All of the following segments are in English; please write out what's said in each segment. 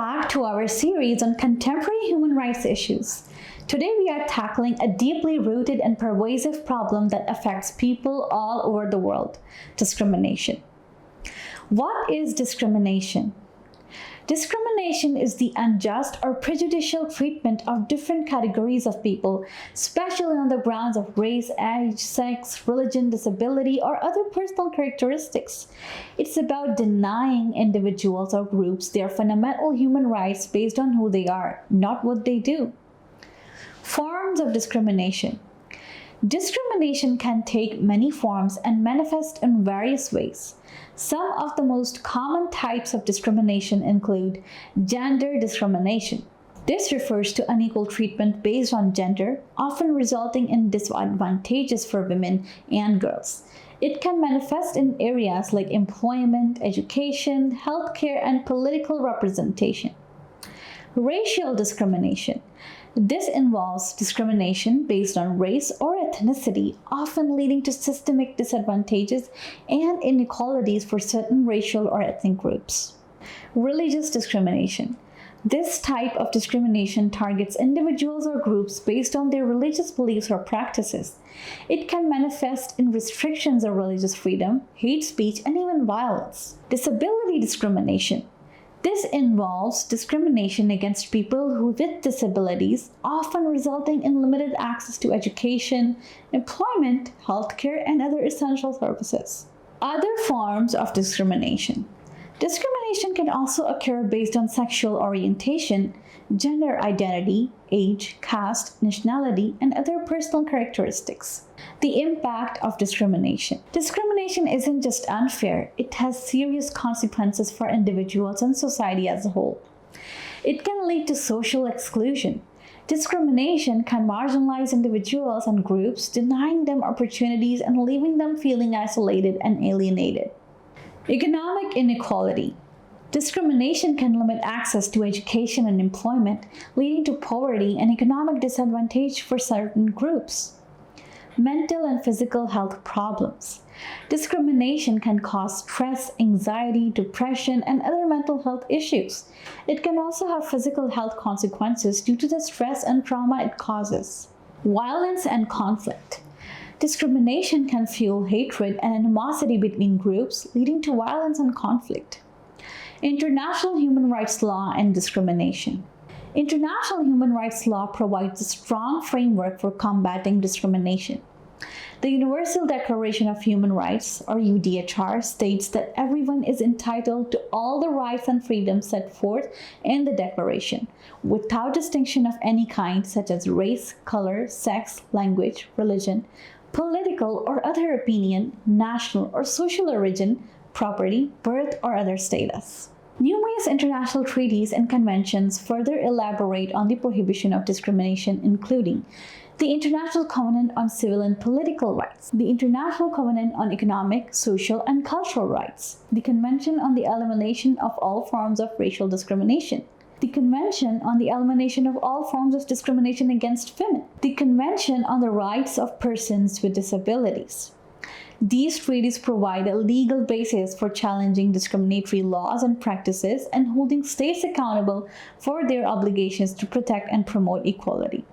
back to our series on contemporary human rights issues. Today we are tackling a deeply rooted and pervasive problem that affects people all over the world: discrimination. What is discrimination? Discrimination is the unjust or prejudicial treatment of different categories of people, especially on the grounds of race, age, sex, religion, disability, or other personal characteristics. It's about denying individuals or groups their fundamental human rights based on who they are, not what they do. Forms of discrimination. Discrimination can take many forms and manifest in various ways. Some of the most common types of discrimination include gender discrimination. This refers to unequal treatment based on gender, often resulting in disadvantages for women and girls. It can manifest in areas like employment, education, healthcare, and political representation. Racial discrimination. This involves discrimination based on race or ethnicity, often leading to systemic disadvantages and inequalities for certain racial or ethnic groups. Religious discrimination. This type of discrimination targets individuals or groups based on their religious beliefs or practices. It can manifest in restrictions of religious freedom, hate speech, and even violence. Disability discrimination. This involves discrimination against people with disabilities, often resulting in limited access to education, employment, healthcare, and other essential services. Other forms of discrimination. Discrimination can also occur based on sexual orientation, gender identity, age, caste, nationality, and other personal characteristics. The impact of discrimination. Discrimination isn't just unfair, it has serious consequences for individuals and society as a whole. It can lead to social exclusion. Discrimination can marginalize individuals and groups, denying them opportunities and leaving them feeling isolated and alienated. Economic inequality. Discrimination can limit access to education and employment, leading to poverty and economic disadvantage for certain groups. Mental and physical health problems. Discrimination can cause stress, anxiety, depression, and other mental health issues. It can also have physical health consequences due to the stress and trauma it causes. Violence and conflict. Discrimination can fuel hatred and animosity between groups, leading to violence and conflict. International human rights law and discrimination. International human rights law provides a strong framework for combating discrimination. The Universal Declaration of Human Rights, or UDHR, states that everyone is entitled to all the rights and freedoms set forth in the Declaration, without distinction of any kind, such as race, color, sex, language, religion, political or other opinion, national or social origin, property, birth, or other status. Numerous international treaties and conventions further elaborate on the prohibition of discrimination, including the International Covenant on Civil and Political Rights, the International Covenant on Economic, Social, and Cultural Rights, the Convention on the Elimination of All Forms of Racial Discrimination, the Convention on the Elimination of All Forms of Discrimination Against Women, the Convention on the Rights of Persons with Disabilities. These treaties provide a legal basis for challenging discriminatory laws and practices and holding states accountable for their obligations to protect and promote equality.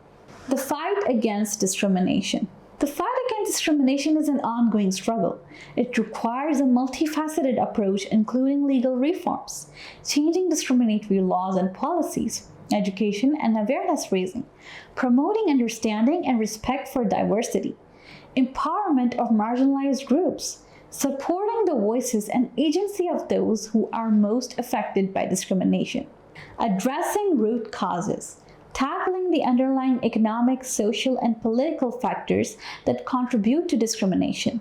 The fight against discrimination. The fight against discrimination is an ongoing struggle. It requires a multifaceted approach, including legal reforms, changing discriminatory laws and policies, education and awareness raising, promoting understanding and respect for diversity, empowerment of marginalized groups, supporting the voices and agency of those who are most affected by discrimination, addressing root causes, tackling the underlying economic, social, and political factors that contribute to discrimination.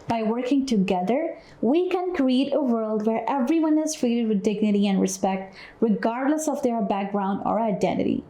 By working together, we can create a world where everyone is treated with dignity and respect, regardless of their background or identity.